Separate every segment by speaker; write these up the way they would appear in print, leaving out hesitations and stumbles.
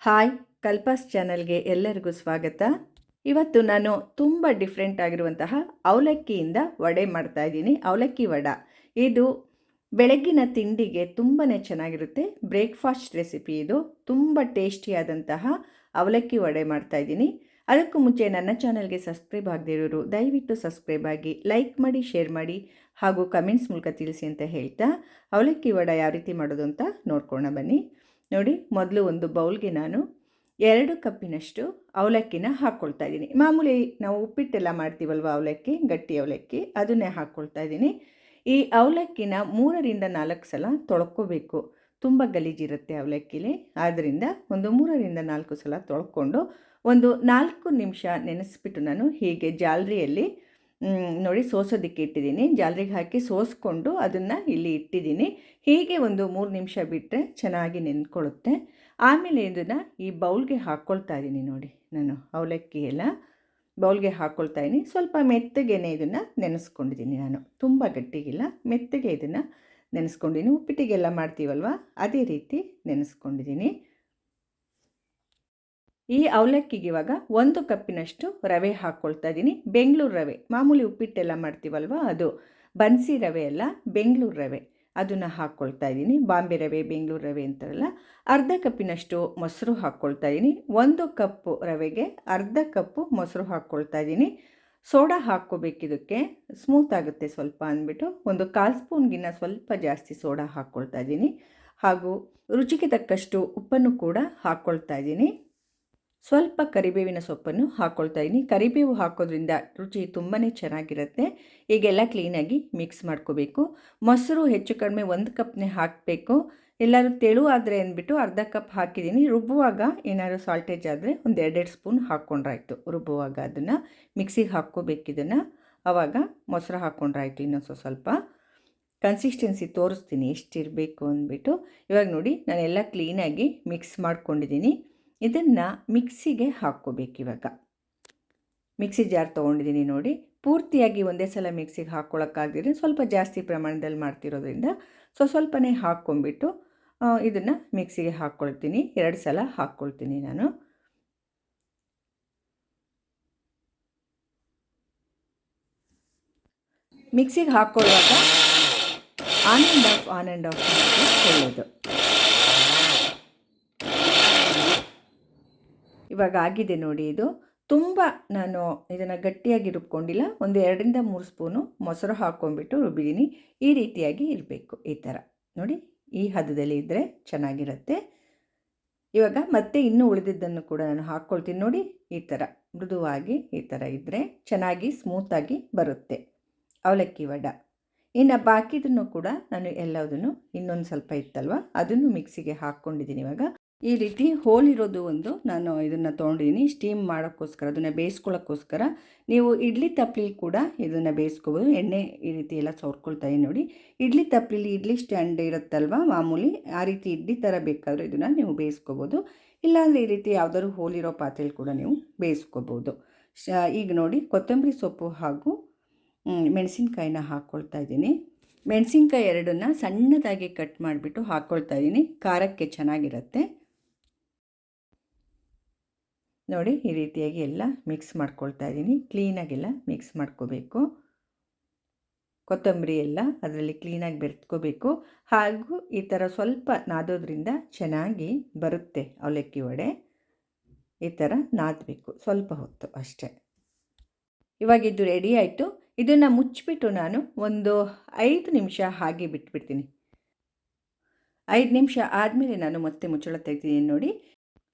Speaker 1: Hi ಕಲ್ಪಾಸ್ ಚಾನಲ್ಗೆ ಎಲ್ಲರಿಗೂ ಸ್ವಾಗತ. ಇವತ್ತು ನಾನು ತುಂಬ ಡಿಫ್ರೆಂಟ್ ಆಗಿರುವಂತಹ ಅವಲಕ್ಕಿಯಿಂದ ವಡೆ ಮಾಡ್ತಾ ಇದ್ದೀನಿ. ಅವಲಕ್ಕಿ ವಡ ಇದು ಬೆಳಗ್ಗಿನ ತಿಂಡಿಗೆ ತುಂಬಾ ಚೆನ್ನಾಗಿರುತ್ತೆ. ಬ್ರೇಕ್ಫಾಸ್ಟ್ ರೆಸಿಪಿ ಇದು. ತುಂಬ ಟೇಸ್ಟಿಯಾದಂತಹ ಅವಲಕ್ಕಿ ವಡೆ ಮಾಡ್ತಾ ಇದ್ದೀನಿ. ಅದಕ್ಕೂ ಮುಂಚೆ ನನ್ನ ಚಾನಲ್ಗೆ ಸಬ್ಸ್ಕ್ರೈಬ್ ಆಗದಿರೋರು ದಯವಿಟ್ಟು ಸಬ್ಸ್ಕ್ರೈಬ್ ಆಗಿ, ಲೈಕ್ ಮಾಡಿ, ಶೇರ್ ಮಾಡಿ ಹಾಗೂ ಕಮೆಂಟ್ಸ್ ಮೂಲಕ ತಿಳಿಸಿ ಅಂತ ಹೇಳ್ತಾ ಅವಲಕ್ಕಿ ವಡ ಯಾವ ರೀತಿ ಮಾಡೋದು ಅಂತ ನೋಡ್ಕೊಳ್ಳೋಣ ಬನ್ನಿ. ನೋಡಿ, ಮೊದಲು ಒಂದು ಬೌಲ್ಗೆ ನಾನು 2 ಕಪ್ಪಿನಷ್ಟು ಅವಲಕ್ಕಿನ ಹಾಕ್ಕೊಳ್ತಾ ಇದ್ದೀನಿ. ಮಾಮೂಲಿ ನಾವು ಉಪ್ಪಿಟ್ಟೆಲ್ಲ ಮಾಡ್ತೀವಲ್ವ, ಅವಲಕ್ಕಿ, ಗಟ್ಟಿ ಅವಲಕ್ಕಿ, ಅದನ್ನೇ ಹಾಕ್ಕೊಳ್ತಾ ಇದ್ದೀನಿ. ಈ ಅವಲಕ್ಕಿನ 3ರಿಂದ 4 ಸಲ ತೊಳ್ಕೊಬೇಕು. ತುಂಬ ಗಲೀಜಿರುತ್ತೆ ಅವಲಕ್ಕಿಲಿ. ಆದ್ದರಿಂದ ಒಂದು 3ರಿಂದ 4 ಸಲ ತೊಳ್ಕೊಂಡು ಒಂದು 4 ನಿಮಿಷ ನೆನೆಸ್ಬಿಟ್ಟು ನಾನು ಹೀಗೆ ಜಾಲರಿಯಲ್ಲಿ ನೋಡಿ ಸೋಸೋದಕ್ಕೆ ಇಟ್ಟಿದ್ದೀನಿ. ಜಾಲರಿಗೆ ಹಾಕಿ ಸೋಸ್ಕೊಂಡು ಅದನ್ನು ಇಲ್ಲಿ ಇಟ್ಟಿದ್ದೀನಿ. ಹೀಗೆ ಒಂದು 3 ನಿಮಿಷ ಬಿಟ್ಟರೆ ಚೆನ್ನಾಗಿ ನೆನ್ಕೊಳ್ಳುತ್ತೆ. ಆಮೇಲೆ ಇದನ್ನು ಈ ಬೌಲ್ಗೆ ಹಾಕ್ಕೊಳ್ತಾ ಇದ್ದೀನಿ. ನೋಡಿ, ನಾನು ಅವಲಕ್ಕಿ ಎಲ್ಲ ಬೌಲ್ಗೆ ಹಾಕ್ಕೊಳ್ತಾ ಇದ್ದೀನಿ. ಸ್ವಲ್ಪ ಮೆತ್ತಗೆನೇ ಇದನ್ನು ನೆನೆಸ್ಕೊಂಡಿದ್ದೀನಿ ನಾನು, ತುಂಬ ಗಟ್ಟಿಗಿಲ್ಲ, ಮೆತ್ತಗೆ ಇದನ್ನು ನೆನೆಸ್ಕೊಂಡಿದ್ದೀನಿ. ಉಪ್ಪಿಟ್ಟಿಗೆಲ್ಲ ಮಾಡ್ತೀವಲ್ವ, ಅದೇ ರೀತಿ ನೆನೆಸ್ಕೊಂಡಿದ್ದೀನಿ. ಈ ಅವಲಕ್ಕಿಗೆ ಇವಾಗ 1 ಕಪ್ಪಿನಷ್ಟು ರವೆ ಹಾಕ್ಕೊಳ್ತಾ ಇದ್ದೀನಿ. ಬೆಂಗಳೂರು ರವೆ, ಮಾಮೂಲಿ ಉಪ್ಪಿಟ್ಟೆಲ್ಲ ಮಾಡ್ತೀವಲ್ವ ಅದು, ಬನ್ಸಿ ರವೆ ಅಲ್ಲ, ಬೆಂಗಳೂರು ರವೆ, ಅದನ್ನು ಹಾಕ್ಕೊಳ್ತಾ ಇದ್ದೀನಿ. ಬಾಂಬೆ ರವೆ, ಬೆಂಗಳೂರು ರವೆ ಅಂತಾರಲ್ಲ. ಅರ್ಧ ಕಪ್ಪಿನಷ್ಟು ಮೊಸರು ಹಾಕ್ಕೊಳ್ತಾ ಇದ್ದೀನಿ. 1 ಕಪ್ಪು ರವೆಗೆ ಅರ್ಧ ಕಪ್ಪು ಮೊಸರು ಹಾಕ್ಕೊಳ್ತಾ ಇದ್ದೀನಿ. ಸೋಡಾ ಹಾಕ್ಕೋಬೇಕಿದ್ದಕ್ಕೆ, ಸ್ಮೂತ್ ಆಗುತ್ತೆ ಸ್ವಲ್ಪ ಅಂದ್ಬಿಟ್ಟು ಒಂದು 1/4 ಸ್ಪೂನ್ಗಿನ್ನ ಸ್ವಲ್ಪ ಜಾಸ್ತಿ ಸೋಡಾ ಹಾಕ್ಕೊಳ್ತಾ ಇದ್ದೀನಿ. ಹಾಗೂ ರುಚಿಗೆ ತಕ್ಕಷ್ಟು ಉಪ್ಪನ್ನು ಕೂಡ ಹಾಕ್ಕೊಳ್ತಾ ಇದ್ದೀನಿ. ಸ್ವಲ್ಪ ಕರಿಬೇವಿನ ಸೊಪ್ಪನ್ನು ಹಾಕ್ಕೊಳ್ತಾ ಇದ್ದೀನಿ. ಕರಿಬೇವು ಹಾಕೋದ್ರಿಂದ ರುಚಿ ತುಂಬಾ ಚೆನ್ನಾಗಿರುತ್ತೆ. ಈಗೆಲ್ಲ ಕ್ಲೀನಾಗಿ ಮಿಕ್ಸ್ ಮಾಡ್ಕೋಬೇಕು. ಮೊಸರು ಹೆಚ್ಚು ಕಡಿಮೆ 1 ಕಪ್ನೇ ಹಾಕಬೇಕು. ಎಲ್ಲರೂ ತೆಳು ಆದರೆ ಅಂದ್ಬಿಟ್ಟು ಅರ್ಧ ಕಪ್ ಹಾಕಿದ್ದೀನಿ. ರುಬ್ಬುವಾಗ ಏನಾದರೂ ಸಾಲ್ಟೇಜ್ ಆದರೆ ಒಂದು 2 ಸ್ಪೂನ್ ಹಾಕ್ಕೊಂಡ್ರಾಯ್ತು. ರುಬ್ಬುವಾಗ ಅದನ್ನು ಮಿಕ್ಸಿಗೆ ಹಾಕ್ಕೋಬೇಕಿದನ್ನು, ಆವಾಗ ಮೊಸರು ಹಾಕ್ಕೊಂಡ್ರಾಯ್ತು. ಇನ್ನೊಂದು ಸ್ವಲ್ಪ ಕನ್ಸಿಸ್ಟೆನ್ಸಿ ತೋರಿಸ್ತೀನಿ ಎಷ್ಟಿರಬೇಕು ಅಂದ್ಬಿಟ್ಟು. ಇವಾಗ ನೋಡಿ, ನಾನೆಲ್ಲ ಕ್ಲೀನಾಗಿ ಮಿಕ್ಸ್ ಮಾಡ್ಕೊಂಡಿದ್ದೀನಿ. ಇದನ್ನು ಮಿಕ್ಸಿಗೆ ಹಾಕ್ಕೋಬೇಕಿವಾಗ. ಮಿಕ್ಸಿ ಜಾರ್ ತೊಗೊಂಡಿದ್ದೀನಿ ನೋಡಿ. ಪೂರ್ತಿಯಾಗಿ ಒಂದೇ ಸಲ ಮಿಕ್ಸಿಗೆ ಹಾಕ್ಕೊಳ್ಳೋಕ್ಕಾಗದಿದ್ರೆ ಸ್ವಲ್ಪ ಜಾಸ್ತಿ ಪ್ರಮಾಣದಲ್ಲಿ ಮಾಡ್ತಿರೋದ್ರಿಂದ ಸ್ವಲ್ಪನೇ ಹಾಕ್ಕೊಂಬಿಟ್ಟು ಇದನ್ನು ಮಿಕ್ಸಿಗೆ ಹಾಕ್ಕೊಳ್ತೀನಿ. 2 ಸಲ ಹಾಕ್ಕೊಳ್ತೀನಿ ನಾನು. ಮಿಕ್ಸಿಗೆ ಹಾಕ್ಕೊಳ್ಳುವಾಗ ಆನ್ ಆ್ಯಂಡ್ ಆಫ್ ಒಳ್ಳೆಯದು. ಇವಾಗ ಆಗಿದೆ ನೋಡಿ. ಇದು ತುಂಬ ನಾನು ಇದನ್ನು ಗಟ್ಟಿಯಾಗಿ ರುಬ್ಕೊಂಡಿಲ್ಲ. ಒಂದು 2ರಿಂದ 3 ಸ್ಪೂನು ಮೊಸರು ಹಾಕ್ಕೊಂಬಿಟ್ಟು ರುಬ್ಬಿದ್ದೀನಿ. ಈ ರೀತಿಯಾಗಿ ಇರಬೇಕು. ಈ ಥರ ನೋಡಿ, ಈ ಹದದಲ್ಲಿ ಇದ್ದರೆ ಚೆನ್ನಾಗಿರುತ್ತೆ. ಇವಾಗ ಮತ್ತೆ ಇನ್ನೂ ಉಳಿದಿದ್ದನ್ನು ಕೂಡ ನಾನು ಹಾಕ್ಕೊಳ್ತೀನಿ. ನೋಡಿ, ಈ ಥರ ಮೃದುವಾಗಿ ಈ ಥರ ಇದ್ದರೆ ಚೆನ್ನಾಗಿ ಸ್ಮೂತಾಗಿ ಬರುತ್ತೆ ಅವಲಕ್ಕಿ ವಡ. ಇನ್ನು ಬಾಕಿದನ್ನು ಕೂಡ ನಾನು ಎಲ್ಲದನ್ನು ಇನ್ನೊಂದು ಸ್ವಲ್ಪ ಇತ್ತಲ್ವ, ಅದನ್ನು ಮಿಕ್ಸಿಗೆ ಹಾಕ್ಕೊಂಡಿದ್ದೀನಿ. ಇವಾಗ ಈ ರೀತಿ ಹೋಲಿರೋದು ಒಂದು ನಾನು ಇದನ್ನು ತೊಗೊಂಡಿದ್ದೀನಿ ಸ್ಟೀಮ್ ಮಾಡೋಕ್ಕೋಸ್ಕರ, ಅದನ್ನು ಬೇಯಿಸ್ಕೊಳ್ಳೋಕ್ಕೋಸ್ಕರ. ನೀವು ಇಡ್ಲಿ ತಪ್ಪಲಿ ಕೂಡ ಇದನ್ನು ಬೇಯಿಸ್ಕೋಬೋದು. ಎಣ್ಣೆ ಈ ರೀತಿ ಎಲ್ಲ ಸವರ್ಕೊಳ್ತಾ ಇದ್ದೀನಿ ನೋಡಿ. ಇಡ್ಲಿ ತಪ್ಪಲಿಲಿ ಇಡ್ಲಿ ಸ್ಟ್ಯಾಂಡ್ ಇರುತ್ತಲ್ವ ಮಾಮೂಲಿ, ಆ ರೀತಿ ಇಡ್ಲಿ ಥರ ಬೇಕಾದರೂ ಇದನ್ನು ನೀವು ಬೇಯಿಸ್ಕೋಬೋದು. ಇಲ್ಲಾಂದರೆ ಈ ರೀತಿ ಯಾವುದಾದ್ರು ಹೋಲಿರೋ ಪಾತ್ರೆಯಲ್ಲಿ ಕೂಡ ನೀವು ಬೇಯಿಸ್ಕೋಬೋದು. ಈಗ ನೋಡಿ, ಕೊತ್ತಂಬರಿ ಸೊಪ್ಪು ಹಾಗೂ ಮೆಣಸಿನ್ಕಾಯಿನ ಹಾಕ್ಕೊಳ್ತಾ ಇದ್ದೀನಿ. ಮೆಣಸಿನ್ಕಾಯಿ 2ನ್ನ ಸಣ್ಣದಾಗಿ ಕಟ್ ಮಾಡಿಬಿಟ್ಟು ಹಾಕ್ಕೊಳ್ತಾ ಇದ್ದೀನಿ. ಖಾರಕ್ಕೆ ಚೆನ್ನಾಗಿರುತ್ತೆ ನೋಡಿ. ಈ ರೀತಿಯಾಗಿ ಎಲ್ಲ ಮಿಕ್ಸ್ ಮಾಡ್ಕೊಳ್ತಾ ಇದ್ದೀನಿ. ಕ್ಲೀನಾಗೆಲ್ಲ ಮಿಕ್ಸ್ ಮಾಡ್ಕೋಬೇಕು. ಕೊತ್ತಂಬರಿ ಎಲ್ಲ ಅದರಲ್ಲಿ ಕ್ಲೀನಾಗಿ ಬೆರೆತ್ಕೋಬೇಕು. ಹಾಗೂ ಈ ಥರ ಸ್ವಲ್ಪ ನಾದೋದ್ರಿಂದ ಚೆನ್ನಾಗಿ ಬರುತ್ತೆ ಅವಲಕ್ಕಿ ವಡೆ. ಈ ಥರ ನಾದಬೇಕು ಸ್ವಲ್ಪ ಹೊತ್ತು ಅಷ್ಟೇ. ಇವಾಗ ಇದು ರೆಡಿ ಆಯಿತು. ಇದನ್ನು ಮುಚ್ಚಿಬಿಟ್ಟು ನಾನು ಒಂದು 5 ನಿಮಿಷ ಹಾಗೆ ಬಿಟ್ಬಿಡ್ತೀನಿ. 5 ನಿಮಿಷ ಆದಮೇಲೆ ನಾನು ಮತ್ತೆ ಮುಚ್ಚಳ ತೆಗ್ದಿದ್ದೀನಿ ನೋಡಿ.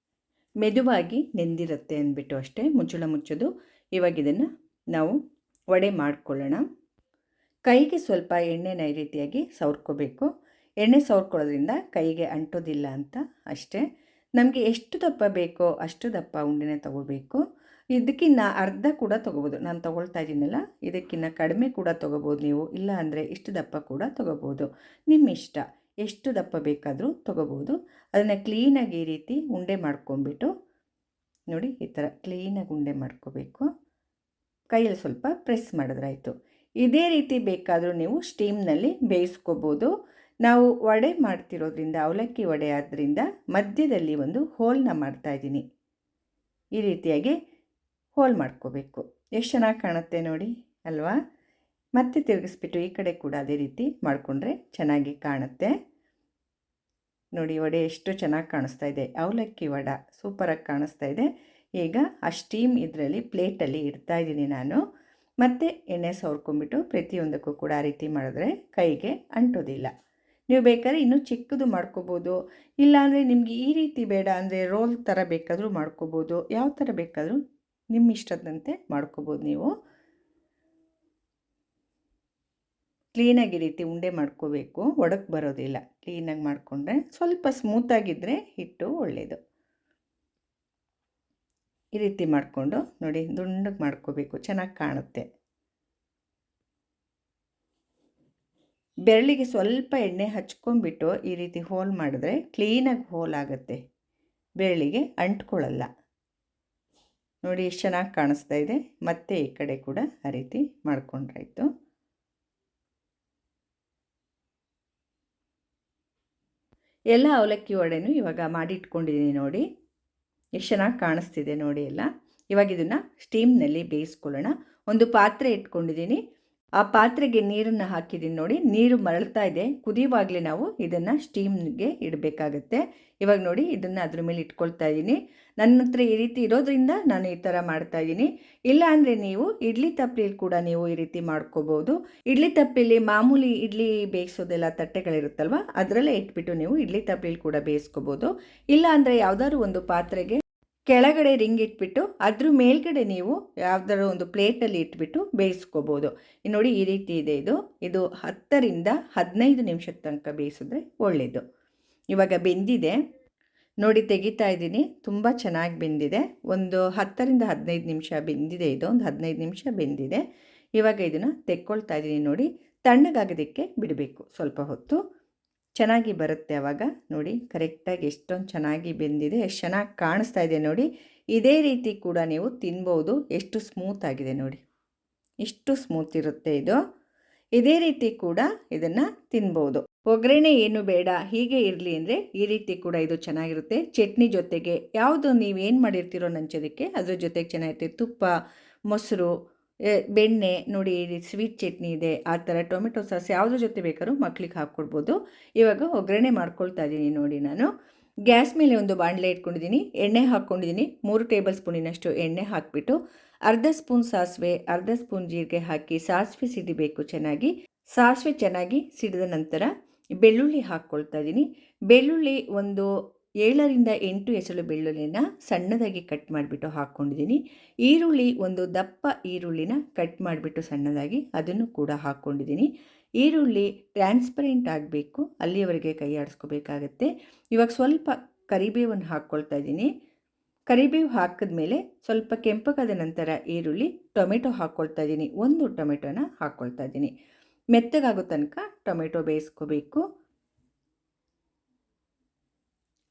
Speaker 1: ಮೆದುವಾಗಿ ನೆಂದಿರುತ್ತೆ ಅಂದ್ಬಿಟ್ಟು ಅಷ್ಟೇ ಮುಚ್ಚಳ ಮುಚ್ಚೋದು. ಇವಾಗ ಇದನ್ನು ನಾವು ವಡೆ ಮಾಡ್ಕೊಳ್ಳೋಣ. ಕೈಗೆ ಸ್ವಲ್ಪ ಎಣ್ಣೆನ ಈ ರೀತಿಯಾಗಿ ಸವರ್ಕೋಬೇಕು. ಎಣ್ಣೆ ಸವರ್ಕೊಳ್ಳೋದ್ರಿಂದ ಕೈಗೆ ಅಂಟೋದಿಲ್ಲ ಅಂತ ಅಷ್ಟೇ. ನಮಗೆ ಎಷ್ಟು ದಪ್ಪ ಬೇಕೋ ಅಷ್ಟು ದಪ್ಪ ಉಂಡೆನೇ ತೊಗೋಬೇಕು. ಇದಕ್ಕಿಂತ ಅರ್ಧ ಕೂಡ ತೊಗೋಬೋದು. ನಾನು ತೊಗೊಳ್ತಾ ಇದ್ದೀನಲ್ಲ, ಇದಕ್ಕಿಂತ ಕಡಿಮೆ ಕೂಡ ತೊಗೋಬೋದು ನೀವು. ಇಲ್ಲ ಅಂದರೆ ಇಷ್ಟು ದಪ್ಪ ಕೂಡ ತೊಗೋಬೋದು, ನಿಮ್ಮ ಇಷ್ಟ. ಎಷ್ಟು ದಪ್ಪ ಬೇಕಾದರೂ ತೊಗೋಬೋದು. ಅದನ್ನು ಕ್ಲೀನಾಗಿ ಈ ರೀತಿ ಉಂಡೆ ಮಾಡ್ಕೊಂಬಿಟ್ಟು ನೋಡಿ, ಈ ಥರ ಕ್ಲೀನಾಗಿ ಉಂಡೆ ಮಾಡ್ಕೋಬೇಕು. ಕೈಯಲ್ಲಿ ಸ್ವಲ್ಪ ಪ್ರೆಸ್ ಮಾಡಿದ್ರಾಯ್ತು. ಇದೇ ರೀತಿ ಬೇಕಾದರೂ ನೀವು ಸ್ಟೀಮ್ನಲ್ಲಿ ಬೇಯಿಸ್ಕೋಬೋದು. ನಾವು ವಡೆ ಮಾಡ್ತಿರೋದ್ರಿಂದ, ಅವಲಕ್ಕಿ ವಡೆ ಆದ್ದರಿಂದ ಮಧ್ಯದಲ್ಲಿ ಒಂದು ಹೋಲ್ನ ಮಾಡ್ತಾಯಿದ್ದೀನಿ. ಈ ರೀತಿಯಾಗಿ ಹೋಲ್ ಮಾಡ್ಕೋಬೇಕು. ಎಷ್ಟು ಚೆನ್ನಾಗಿ ಕಾಣುತ್ತೆ ನೋಡಿ ಅಲ್ವಾ? ಮತ್ತೆ ತಿರುಗಿಸ್ಬಿಟ್ಟು ಈ ಕಡೆ ಕೂಡ ಅದೇ ರೀತಿ ಮಾಡಿಕೊಂಡ್ರೆ ಚೆನ್ನಾಗಿ ಕಾಣುತ್ತೆ. ನೋಡಿ ವಡೆ ಎಷ್ಟು ಚೆನ್ನಾಗಿ ಕಾಣಿಸ್ತಾ ಇದೆ. ಅವಲಕ್ಕಿ ವಡೆ ಸೂಪರಾಗಿ ಕಾಣಿಸ್ತಾ ಇದೆ. ಈಗ ಆ ಸ್ಟೀಮ್ ಇದರಲ್ಲಿ ಪ್ಲೇಟಲ್ಲಿ ಇಡ್ತಾಯಿದ್ದೀನಿ ನಾನು. ಮತ್ತು ಎಣ್ಣೆ ಸವರ್ಕೊಂಡ್ಬಿಟ್ಟು ಪ್ರತಿಯೊಂದಕ್ಕೂ ಕೂಡ ಆ ರೀತಿ ಮಾಡಿದ್ರೆ ಕೈಗೆ ಅಂಟೋದಿಲ್ಲ. ನೀವು ಬೇಕಾದ್ರೆ ಇನ್ನೂ ಚಿಕ್ಕದು ಮಾಡ್ಕೋಬೋದು, ಇಲ್ಲಾಂದರೆ ನಿಮಗೆ ಈ ರೀತಿ ಬೇಡ ಅಂದರೆ ರೋಲ್ ಥರ ಬೇಕಾದರೂ ಮಾಡ್ಕೋಬೋದು. ಯಾವ ಥರ ಬೇಕಾದರೂ ನಿಮ್ಮ ಇಷ್ಟದಂತೆ ಮಾಡ್ಕೋಬೋದು. ನೀವು ಕ್ಲೀನಾಗಿ ಈ ರೀತಿ ಉಂಡೆ ಮಾಡ್ಕೋಬೇಕು, ಒಡಕ್ಕೆ ಬರೋದಿಲ್ಲ. ಕ್ಲೀನಾಗಿ ಮಾಡಿಕೊಂಡ್ರೆ ಸ್ವಲ್ಪ ಸ್ಮೂತಾಗಿದ್ದರೆ ಹಿಟ್ಟು ಒಳ್ಳೆಯದು. ಈ ರೀತಿ ಮಾಡಿಕೊಂಡು ನೋಡಿ ದುಂಡಗೆ ಮಾಡ್ಕೋಬೇಕು, ಚೆನ್ನಾಗಿ ಕಾಣುತ್ತೆ. ಬೆರಳಿಗೆ ಸ್ವಲ್ಪ ಎಣ್ಣೆ ಹಚ್ಕೊಂಡ್ಬಿಟ್ಟು ಈ ರೀತಿ ಹೋಲ್ ಮಾಡಿದ್ರೆ ಕ್ಲೀನಾಗಿ ಹೋಲ್ ಆಗುತ್ತೆ, ಬೆರಳಿಗೆ ಅಂಟ್ಕೊಳ್ಳಲ್ಲ. ನೋಡಿ ಎಷ್ಟು ಚೆನ್ನಾಗಿ ಕಾಣಿಸ್ತಾ ಇದೆ. ಮತ್ತೆ ಈ ಕಡೆ ಕೂಡ ಆ ರೀತಿ ಮಾಡ್ಕೊಂಡ್ರಾಯ್ತು. ಎಲ್ಲ ಅವಲಕ್ಕಿ ವಡೆನೂ ಇವಾಗ ಮಾಡಿಟ್ಕೊಂಡಿದ್ದೀನಿ ನೋಡಿ. ಎಷ್ಟು ಚೆನ್ನಾಗಿ ಕಾಣಿಸ್ತಿದೆ ನೋಡಿ ಎಲ್ಲ. ಇವಾಗ ಇದನ್ನು ಸ್ಟೀಮ್ನಲ್ಲಿ ಬೇಯಿಸ್ಕೊಳ್ಳೋಣ. ಒಂದು ಪಾತ್ರೆ ಇಟ್ಕೊಂಡಿದ್ದೀನಿ. ಆ ಪಾತ್ರೆಗೆ ನೀರನ್ನು ಹಾಕಿದ್ದೀನಿ ನೋಡಿ. ನೀರು ಮರಳ್ತಾ ಇದೆ. ಕುದಿಯುವಾಗಲೇ ನಾವು ಇದನ್ನು ಸ್ಟೀಮ್ಗೆ ಇಡಬೇಕಾಗತ್ತೆ. ಇವಾಗ ನೋಡಿ ಇದನ್ನು ಅದ್ರ ಮೇಲೆ ಇಟ್ಕೊಳ್ತಾ ಇದ್ದೀನಿ. ನನ್ನ ಹತ್ರ ಈ ರೀತಿ ಇರೋದ್ರಿಂದ ನಾನು ಈ ಥರ ಮಾಡ್ತಾಯಿದ್ದೀನಿ. ಇಲ್ಲ ಅಂದರೆ ನೀವು ಇಡ್ಲಿ ತಪ್ಪಲೆಯಲ್ಲಿ ಕೂಡ ನೀವು ಈ ರೀತಿ ಮಾಡ್ಕೋಬೋದು. ಇಡ್ಲಿ ತಪ್ಪಲೆಯಲ್ಲಿ ಮಾಮೂಲಿ ಇಡ್ಲಿ ಬೇಯಿಸೋದೆಲ್ಲ ತಟ್ಟೆಗಳಿರುತ್ತಲ್ವ, ಅದರಲ್ಲೇ ಇಟ್ಬಿಟ್ಟು ನೀವು ಇಡ್ಲಿ ತಪ್ಪಲೆಯಲ್ಲಿ ಕೂಡ ಬೇಯಿಸ್ಕೋಬೋದು. ಇಲ್ಲ ಅಂದರೆ ಯಾವುದಾದ್ರು ಒಂದು ಪಾತ್ರೆಗೆ ಕೆಳಗಡೆ ರಿಂಗ್ ಇಟ್ಬಿಟ್ಟು ಅದ್ರ ಮೇಲ್ಗಡೆ ನೀವು ಯಾವುದಾದ್ರು ಒಂದು ಪ್ಲೇಟಲ್ಲಿ ಇಟ್ಬಿಟ್ಟು ಬೇಯಿಸ್ಕೋಬೋದು. ನೋಡಿ ಈ ರೀತಿ ಇದೆ ಇದು 10ರಿಂದ 15 ನಿಮಿಷದ ತನಕ ಬೇಯಿಸಿದ್ರೆ ಒಳ್ಳೆಯದು. ಇವಾಗ ಬೆಂದಿದೆ ನೋಡಿ, ತೆಗಿತಾ ಇದ್ದೀನಿ. ತುಂಬ ಚೆನ್ನಾಗಿ ಬೆಂದಿದೆ. ಒಂದು 10ರಿಂದ 15 ನಿಮಿಷ ಬೆಂದಿದೆ. ಒಂದು 15 ನಿಮಿಷ ಬೆಂದಿದೆ. ಇವಾಗ ಇದನ್ನು ತೆಕ್ಕೊಳ್ತಾ ಇದ್ದೀನಿ ನೋಡಿ. ತಣ್ಣಗಾಗೋದಕ್ಕೆ ಬಿಡಬೇಕು ಸ್ವಲ್ಪ ಹೊತ್ತು, ಚೆನ್ನಾಗಿ ಬರುತ್ತೆ ಆವಾಗ. ನೋಡಿ ಕರೆಕ್ಟಾಗಿ ಎಷ್ಟೊಂದು ಚೆನ್ನಾಗಿ ಬೆಂದಿದೆ, ಎಷ್ಟು ಚೆನ್ನಾಗಿ ಕಾಣಿಸ್ತಾ ಇದೆ ನೋಡಿ. ಇದೇ ರೀತಿ ಕೂಡ ನೀವು ತಿನ್ಬೋದು. ಎಷ್ಟು ಸ್ಮೂತ್ ಆಗಿದೆ ನೋಡಿ, ಎಷ್ಟು ಸ್ಮೂತ್ ಇರುತ್ತೆ ಇದು. ಇದೇ ರೀತಿ ಕೂಡ ಇದನ್ನು ತಿನ್ಬೋದು. ಒಗ್ಗರಣೆ ಏನು ಬೇಡ, ಹೀಗೆ ಇರಲಿ ಅಂದರೆ ಈ ರೀತಿ ಕೂಡ ಇದು ಚೆನ್ನಾಗಿರುತ್ತೆ. ಚಟ್ನಿ ಜೊತೆಗೆ ಯಾವುದು ನೀವೇನು ಮಾಡಿರ್ತೀರೋ ನಂಚೋದಕ್ಕೆ ಅದ್ರ ಜೊತೆಗೆ ಚೆನ್ನಾಗಿರುತ್ತೆ. ತುಪ್ಪ, ಮೊಸರು, ಬೆಣ್ಣೆ ನೋಡಿ, ಸ್ವೀಟ್ ಚಟ್ನಿ ಇದೆ, ಆ ಥರ ಟೊಮೆಟೊ ಸಾಸ್ ಯಾವುದ್ರ ಜೊತೆ ಬೇಕಾದ್ರೂ ಮಕ್ಳಿಗೆ ಹಾಕ್ಕೊಡ್ಬೋದು. ಇವಾಗ ಒಗ್ಗರಣೆ ಮಾಡ್ಕೊಳ್ತಾ ಇದ್ದೀನಿ ನೋಡಿ. ನಾನು ಗ್ಯಾಸ್ ಮೇಲೆ ಒಂದು ಬಾಣಲೆ ಇಟ್ಕೊಂಡಿದ್ದೀನಿ. ಎಣ್ಣೆ ಹಾಕ್ಕೊಂಡಿದ್ದೀನಿ. 3 ಟೇಬಲ್ ಸ್ಪೂನಿನಷ್ಟು ಎಣ್ಣೆ ಹಾಕಿಬಿಟ್ಟು ಅರ್ಧ ಸ್ಪೂನ್ ಸಾಸಿವೆ, ಅರ್ಧ ಸ್ಪೂನ್ ಜೀರಿಗೆ ಹಾಕಿ ಸಾಸಿವೆ ಸಿಡಿಬೇಕು ಚೆನ್ನಾಗಿ. ಸಾಸಿವೆ ಚೆನ್ನಾಗಿ ಸಿಡಿದ ನಂತರ ಬೆಳ್ಳುಳ್ಳಿ ಹಾಕ್ಕೊಳ್ತಾ ಇದ್ದೀನಿ. ಬೆಳ್ಳುಳ್ಳಿ ಒಂದು 7ರಿಂದ 8 ಎಸಳು ಬೆಳ್ಳುಳ್ಳಿನ ಸಣ್ಣದಾಗಿ ಕಟ್ ಮಾಡಿಬಿಟ್ಟು ಹಾಕ್ಕೊಂಡಿದ್ದೀನಿ. ಈರುಳ್ಳಿ ಒಂದು ದಪ್ಪ ಈರುಳ್ಳಿನ ಕಟ್ ಮಾಡಿಬಿಟ್ಟು ಸಣ್ಣದಾಗಿ ಅದನ್ನು ಕೂಡ ಹಾಕ್ಕೊಂಡಿದ್ದೀನಿ. ಈರುಳ್ಳಿ ಟ್ರಾನ್ಸ್ಪರೆಂಟ್ ಆಗಬೇಕು, ಅಲ್ಲಿಯವರೆಗೆ ಕೈ ಆಡಿಸ್ಕೋಬೇಕಾಗತ್ತೆ. ಇವಾಗ ಸ್ವಲ್ಪ ಕರಿಬೇವನ್ನು ಹಾಕ್ಕೊಳ್ತಾ ಇದ್ದೀನಿ. ಕರಿಬೇವು ಹಾಕಿದ್ಮೇಲೆ ಸ್ವಲ್ಪ ಕೆಂಪಗಾದ ನಂತರ ಈರುಳ್ಳಿ, ಟೊಮೆಟೊ ಹಾಕ್ಕೊಳ್ತಾ ಇದ್ದೀನಿ. 1 ಟೊಮೆಟೊನ ಹಾಕ್ಕೊಳ್ತಾ ಇದ್ದೀನಿ. ಮೆತ್ತಗಾಗೋ ತನಕ ಟೊಮೆಟೊ ಬೇಯಿಸ್ಕೋಬೇಕು.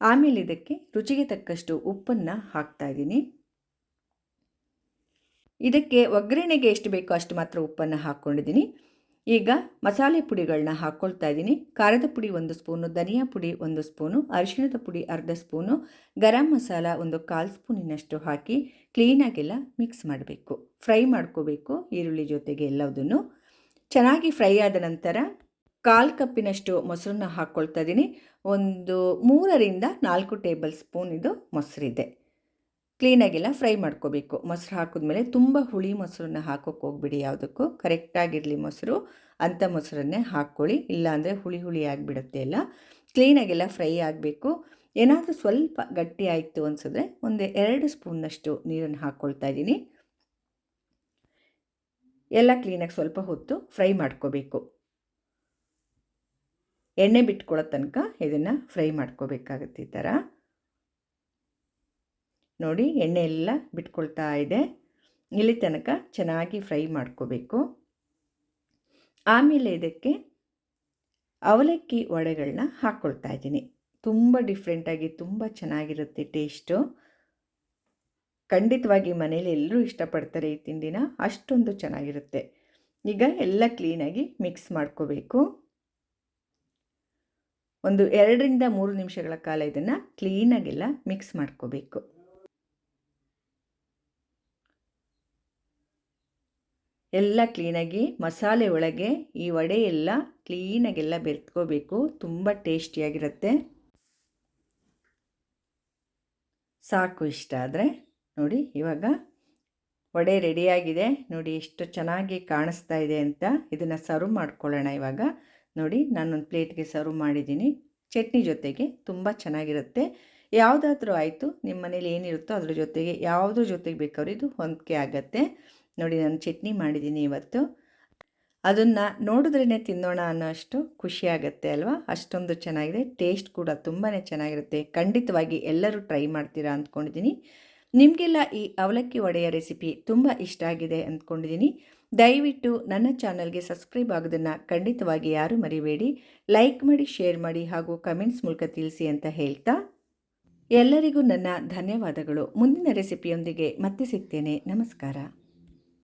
Speaker 1: ಆಮೇಲೆ ಇದಕ್ಕೆ ರುಚಿಗೆ ತಕ್ಕಷ್ಟು ಉಪ್ಪನ್ನು ಹಾಕ್ತಾ ಇದ್ದೀನಿ. ಇದಕ್ಕೆ ಒಗ್ಗರಣೆಗೆ ಎಷ್ಟು ಬೇಕೋ ಅಷ್ಟು ಮಾತ್ರ ಉಪ್ಪನ್ನು ಹಾಕ್ಕೊಂಡಿದ್ದೀನಿ. ಈಗ ಮಸಾಲೆ ಪುಡಿಗಳನ್ನ ಹಾಕ್ಕೊಳ್ತಾ ಇದ್ದೀನಿ. ಖಾರದ ಪುಡಿ 1 ಸ್ಪೂನು, ಧನಿಯಾ ಪುಡಿ 1 ಸ್ಪೂನು, ಅರಿಶಿಣದ ಪುಡಿ ಅರ್ಧ ಸ್ಪೂನು, ಗರಂ ಮಸಾಲ ಒಂದು 1/4 ಸ್ಪೂನಿನಷ್ಟು ಹಾಕಿ ಕ್ಲೀನಾಗೆಲ್ಲ ಮಿಕ್ಸ್ ಮಾಡಬೇಕು. ಫ್ರೈ ಮಾಡ್ಕೋಬೇಕು ಈರುಳ್ಳಿ ಜೊತೆಗೆ ಎಲ್ಲದನ್ನು. ಚೆನ್ನಾಗಿ ಫ್ರೈ ಆದ ನಂತರ 1/4 ಕಪ್ಪಿನಷ್ಟು ಮೊಸರನ್ನ ಹಾಕ್ಕೊಳ್ತಾ ಇದ್ದೀನಿ. ಒಂದು 3ರಿಂದ 4 ಟೇಬಲ್ ಸ್ಪೂನ್ ಇದು ಮೊಸರಿದೆ. ಕ್ಲೀನಾಗೆಲ್ಲ ಫ್ರೈ ಮಾಡ್ಕೋಬೇಕು. ಮೊಸರು ಹಾಕಿದ್ಮೇಲೆ ತುಂಬ ಹುಳಿ ಮೊಸರನ್ನ ಹಾಕೋಕ್ಕೆ ಹೋಗ್ಬಿಡಿ, ಯಾವುದಕ್ಕೂ ಕರೆಕ್ಟಾಗಿರಲಿ ಮೊಸರು, ಅಂಥ ಮೊಸರನ್ನೇ ಹಾಕ್ಕೊಳ್ಳಿ. ಇಲ್ಲಾಂದರೆ ಹುಳಿ ಹುಳಿ ಆಗಿಬಿಡುತ್ತೆ ಎಲ್ಲ. ಕ್ಲೀನಾಗೆಲ್ಲ ಫ್ರೈ ಆಗಬೇಕು. ಏನಾದರೂ ಸ್ವಲ್ಪ ಗಟ್ಟಿ ಆಯಿತು ಅನಿಸಿದ್ರೆ ಒಂದು 2 ಸ್ಪೂನ್ನಷ್ಟು ನೀರನ್ನು ಹಾಕ್ಕೊಳ್ತಾ ಇದ್ದೀನಿ. ಎಲ್ಲ ಕ್ಲೀನಾಗಿ ಸ್ವಲ್ಪ ಹೊತ್ತು ಫ್ರೈ ಮಾಡ್ಕೋಬೇಕು. ಎಣ್ಣೆ ಬಿಟ್ಕೊಳ್ಳೋ ತನಕ ಇದನ್ನು ಫ್ರೈ ಮಾಡ್ಕೋಬೇಕಾಗುತ್ತೆ. ಈ ಥರ ನೋಡಿ ಎಣ್ಣೆ ಎಲ್ಲ ಬಿಟ್ಕೊಳ್ತಾ ಇದೆ. ಇಲ್ಲಿ ತನಕ ಚೆನ್ನಾಗಿ ಫ್ರೈ ಮಾಡ್ಕೋಬೇಕು. ಆಮೇಲೆ ಇದಕ್ಕೆ ಅವಲಕ್ಕಿ ವಡೆಗಳನ್ನ ಹಾಕ್ಕೊಳ್ತಾ ಇದ್ದೀನಿ. ತುಂಬ ಡಿಫ್ರೆಂಟಾಗಿ ತುಂಬ ಚೆನ್ನಾಗಿರುತ್ತೆ ಟೇಸ್ಟು. ಖಂಡಿತವಾಗಿ ಮನೇಲಿ ಎಲ್ಲರೂ ಇಷ್ಟಪಡ್ತಾರೆ ಈ ತಿಂಡಿನ, ಅಷ್ಟೊಂದು ಚೆನ್ನಾಗಿರುತ್ತೆ. ಈಗ ಎಲ್ಲ ಕ್ಲೀನಾಗಿ ಮಿಕ್ಸ್ ಮಾಡ್ಕೋಬೇಕು. ಒಂದು 2ರಿಂದ 3 ನಿಮಿಷಗಳ ಕಾಲ ಇದನ್ನು ಕ್ಲೀನಾಗೆಲ್ಲ ಮಿಕ್ಸ್ ಮಾಡ್ಕೋಬೇಕು. ಎಲ್ಲ ಕ್ಲೀನಾಗಿ ಮಸಾಲೆ ಒಳಗೆ ಈ ವಡೆ ಎಲ್ಲ ಕ್ಲೀನಾಗೆಲ್ಲ ಬೆರೆತ್ಕೋಬೇಕು. ತುಂಬ ಟೇಸ್ಟಿಯಾಗಿರುತ್ತೆ. ಸಾಕು ಇಷ್ಟ ಆದರೆ ನೋಡಿ. ಇವಾಗ ವಡೆ ರೆಡಿಯಾಗಿದೆ ನೋಡಿ, ಎಷ್ಟು ಚೆನ್ನಾಗಿ ಕಾಣಿಸ್ತಾ ಇದೆ ಅಂತ. ಇದನ್ನು ಸರ್ವ್ ಮಾಡ್ಕೊಳ್ಳೋಣ ಇವಾಗ. ನೋಡಿ ನಾನೊಂದು ಪ್ಲೇಟ್ಗೆ ಸರ್ವ್ ಮಾಡಿದ್ದೀನಿ. ಚಟ್ನಿ ಜೊತೆಗೆ ತುಂಬ ಚೆನ್ನಾಗಿರುತ್ತೆ. ಯಾವುದಾದ್ರೂ ಆಯಿತು, ನಿಮ್ಮ ಮನೇಲಿ ಏನಿರುತ್ತೋ ಅದ್ರ ಜೊತೆಗೆ ಯಾವುದ್ರ ಜೊತೆಗೆ ಬೇಕಾದ್ರೂ ಇದು ಹೊಂದಿಕೆ ಆಗುತ್ತೆ. ನೋಡಿ ನಾನು ಚಟ್ನಿ ಮಾಡಿದ್ದೀನಿ ಇವತ್ತು. ಅದನ್ನು ನೋಡಿದ್ರೇ ತಿನ್ನೋಣ ಅನ್ನೋ ಅಷ್ಟು ಖುಷಿಯಾಗತ್ತೆ ಅಲ್ವಾ? ಅಷ್ಟೊಂದು ಚೆನ್ನಾಗಿದೆ. ಟೇಸ್ಟ್ ಕೂಡ ತುಂಬಾ ಚೆನ್ನಾಗಿರುತ್ತೆ. ಖಂಡಿತವಾಗಿ ಎಲ್ಲರೂ ಟ್ರೈ ಮಾಡ್ತೀರಾ ಅಂದ್ಕೊಂಡಿದ್ದೀನಿ. ನಿಮಗೆಲ್ಲ ಈ ಅವಲಕ್ಕಿ ವಡೆಯ ರೆಸಿಪಿ ತುಂಬ ಇಷ್ಟ ಆಗಿದೆ ಅಂದ್ಕೊಂಡಿದ್ದೀನಿ. ದಯವಿಟ್ಟು ನನ್ನ ಚಾನಲ್ಗೆ ಸಬ್ಸ್ಕ್ರೈಬ್ ಆಗೋದನ್ನು ಖಂಡಿತವಾಗಿ ಯಾರೂ ಮರಿಬೇಡಿ. ಲೈಕ್ ಮಾಡಿ, ಶೇರ್ ಮಾಡಿ ಹಾಗೂ ಕಮೆಂಟ್ಸ್ ಮೂಲಕ ತಿಳಿಸಿ ಅಂತ ಹೇಳ್ತಾ ಎಲ್ಲರಿಗೂ ನನ್ನ ಧನ್ಯವಾದಗಳು. ಮುಂದಿನ ರೆಸಿಪಿಯೊಂದಿಗೆ ಮತ್ತೆ ಸಿಗ್ತೇನೆ. ನಮಸ್ಕಾರ.